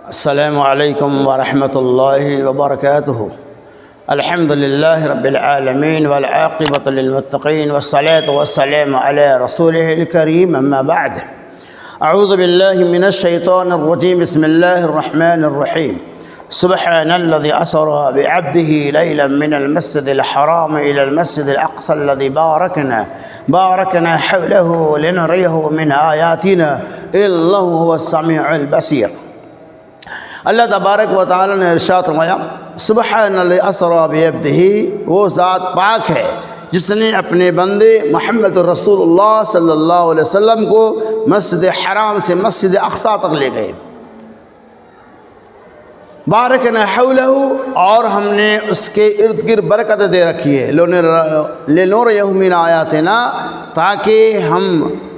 السلام علیکم ورحمۃ اللہ وبرکاتہ۔ الحمد للہ رب العالمین والعاقبۃ للمتقین والصلاۃ والسلام علی رسولہ الکریم، اما بعد۔ اعوذ باللہ من الشیطان الرجیم، بسم اللہ الرحمن الرحیم۔ سبحان الذي اسرى بعبده ليلا من المسجد الحرام الى المسجد الاقصى الذي باركنا حوله لنريه من آیاتنا انه هو السمیع البصیر۔ اللہ تبارک و تعالی نے ارشاد فرمایا، سبحان الذی اسری بعبدہ، وہ ذات پاک ہے جس نے اپنے بندے محمد رسول اللہ صلی اللہ علیہ وسلم کو مسجد حرام سے مسجد اقصی تک لے گئے۔ بارکنا حولہ، اور ہم نے اس کے ارد گرد برکت دے رکھی ہے، لنریہ من آیاتنا، تاکہ ہم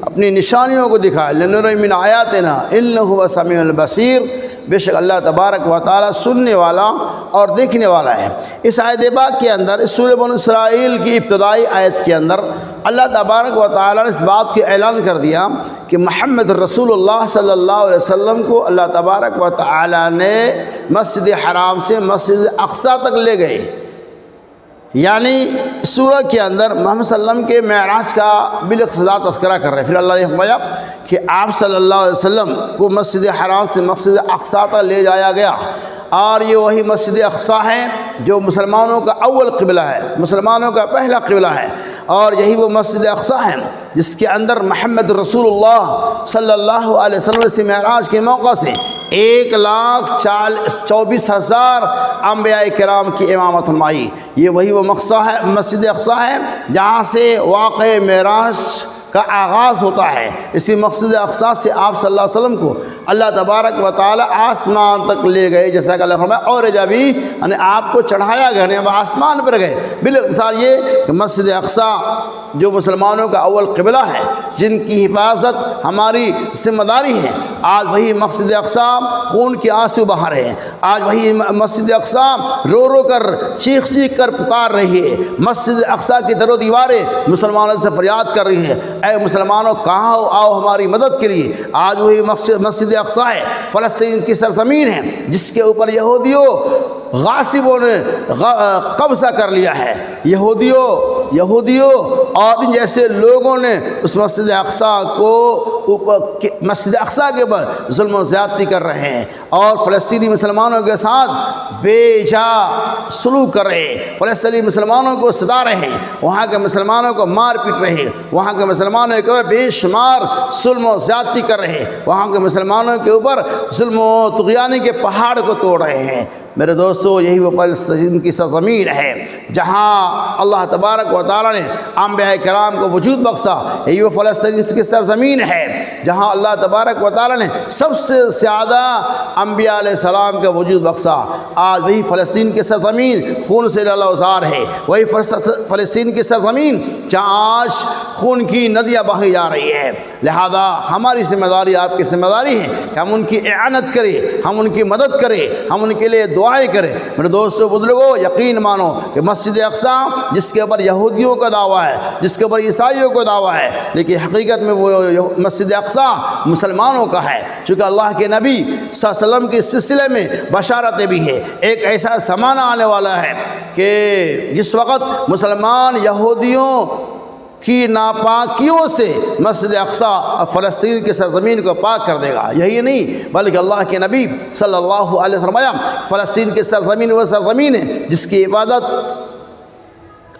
اپنی نشانیوں کو دکھائیں، لنریہ من آیاتنا انہ هو السمیع البصیر، بے شک اللہ تبارک و تعالی سننے والا اور دیکھنے والا ہے۔ اس آیت پاک کے اندر، اس سورہ بنی اسرائیل کی ابتدائی آیت کے اندر اللہ تبارک و تعالی نے اس بات کے اعلان کر دیا کہ محمد رسول اللہ صلی اللہ علیہ وسلم کو اللہ تبارک و تعالی نے مسجد حرام سے مسجد اقصی تک لے گئے۔ یعنی سورہ کے اندر محمد صلی اللہ علیہ وسلم کے معراج کا بالاختصار تذکرہ کر رہے ہیں۔ پھر اللہ نے فرمایا کہ آپ صلی اللہ علیہ وسلم کو مسجد حرام سے مسجد اقصی تک لے جایا گیا، اور یہ وہی مسجد اقصی ہے جو مسلمانوں کا اول قبلہ ہے، مسلمانوں کا پہلا قبلہ ہے، اور یہی وہ مسجد اقصی ہے جس کے اندر محمد رسول اللہ صلی اللہ علیہ وسلم سے معراج کے موقع سے 1,24,000 انبیاء کرام کی امامت فرمائی۔ یہ وہی وہ مسجد اقصی ہے جہاں سے واقع معراج کا آغاز ہوتا ہے۔ اسی مسجد اقصی سے آپ صلی اللہ علیہ وسلم کو اللہ تبارک و تعالی آسمان تک لے گئے، جیسا کہ اللہ فرمایا اور جبھی یعنی آپ کو چڑھایا گیا، یعنی آسمان پر گئے۔ بالاختصار یہ کہ مسجد اقصی جو مسلمانوں کا اول قبلہ ہے، جن کی حفاظت ہماری ذمہ داری ہے، آج وہی مسجد اقصی خون کے آنسو بہا رہے ہیں، آج وہی مسجد اقصی رو رو کر چیخ کر پکار رہی ہے، مسجد اقصی کی در و دیواریں مسلمانوں سے فریاد کر رہی ہیں، اے مسلمانوں کہاں ہو، آؤ ہماری مدد کے لیے۔ آج وہی مسجد اقصی ہے، فلسطین کی سرزمین ہے، جس کے اوپر یہودیوں غاصبوں نے قبضہ کر لیا ہے۔ یہودیوں اور ان جیسے لوگوں نے اس مسجد اقصی کے اوپر ظلم و زیادتی کر رہے ہیں، اور فلسطینی مسلمانوں کے ساتھ بے جا سلوک کر رہے ہیں، فلسطینی مسلمانوں کو ستا رہے ہیں، وہاں کے مسلمانوں کو مار پیٹ رہے ہیں، وہاں کے مسلمانوں کے اوپر بے شمار ظلم و زیادتی کر رہے ہیں، وہاں کے مسلمانوں کے اوپر ظلم و طغیانی کے پہاڑ کو توڑ رہے ہیں۔ میرے دوستو، یہی وہ فلسطین کی سرزمین ہے جہاں اللہ تبارک و تعالیٰ نے انبیاء کرام کو وجود بخشا۔ یہی وہ فلسطین کی سرزمین ہے جہاں اللہ تبارک و تعالیٰ نے سب سے زیادہ انبیاء علیہ السلام کا وجود بخشا۔ آج وہی فلسطین کی سرزمین خون سے لالہوزار ہے، وہی فلسطین کی سرزمین جہاں آج خون کی ندیاں بہی جا رہی ہے۔ لہذا ہماری ذمہ داری، آپ کی ذمہ داری ہے کہ ہم ان کی اعانت کریں، ہم ان کی مدد کریں، ہم ان کے لیے دعائیں کریں۔ میرے دوستو بزرگوں، یقین مانو کہ مسجد اقصی جس کے اوپر یہودیوں کا دعویٰ ہے، جس کے اوپر عیسائیوں کا دعویٰ ہے، لیکن حقیقت میں وہ مسجد اقصی مسلمانوں کا ہے، چونکہ اللہ کے نبی صلی اللہ علیہ وسلم کے سلسلے میں بشارتیں بھی ہے۔ ایک ایسا زمانہ آنے والا ہے کہ جس وقت مسلمان یہودیوں کی ناپاکیوں سے مسجد اقصی اور فلسطین کی سرزمین کو پاک کر دے گا۔ یہی نہیں بلکہ اللہ کے نبی صلی اللہ علیہ وسلم فرمایا، فلسطین کی سرزمین وہ سرزمین ہے جس کی عبادت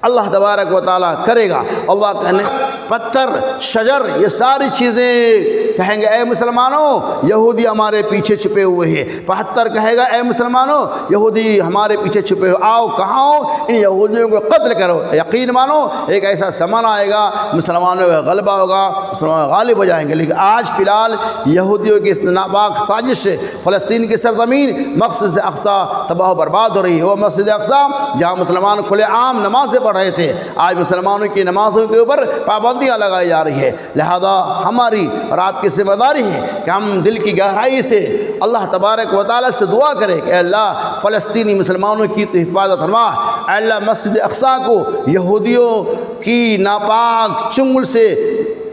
اللہ تبارک و تعالیٰ کرے گا۔ اللہ کہنے پتھر، شجر، یہ ساری چیزیں کہیں گے اے مسلمانوں یہودی ہمارے پیچھے چھپے ہوئے ہیں۔ پتھر کہے گا اے مسلمانوں یہودی ہمارے پیچھے چھپے ہوئے، آؤ کہاں ہو، ان یہودیوں کو قتل کرو۔ یقین مانو ایک ایسا زمانہ آئے گا مسلمانوں کا غلبہ ہوگا، مسلمان غالب ہو جائیں گے۔ لیکن آج فی الحال یہودیوں کی اس ناپاک سازش سے فلسطین کی سرزمین مسجد اقصی تباہ و برباد ہو رہی ہے۔ وہ مسجد اقصی جہاں مسلمان کھلے عام نمازیں پڑھ رہے تھے، آج مسلمانوں کی نمازوں کے اوپر پابندیاں لگائی جا رہی ہے۔ لہذا ہماری اور آپ کی ذمہ داری ہے کہ ہم دل کی گہرائی سے اللہ تبارک و تعالیٰ سے دعا کریں کہ اے اللہ فلسطینی مسلمانوں کی تو حفاظت فرما، اے اللہ مسجد اقصی کو یہودیوں کی ناپاک چنگل سے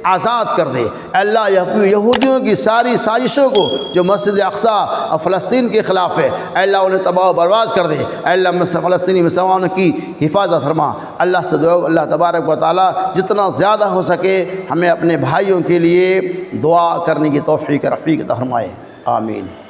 آزاد کر دے۔ اے اللہ یہودیوں کی ساری سازشوں کو جو مسجد اقصی اور فلسطین کے خلاف ہے، اے اللہ انہیں تباہ و برباد کر دے۔ اے اللہ فلسطینی مسلمانوں کی حفاظت فرما۔ اللہ سے دعا اللہ تبارک و تعالیٰ جتنا زیادہ ہو سکے ہمیں اپنے بھائیوں کے لیے دعا کرنے کی توفیق رفیق عطا فرمائے، آمین۔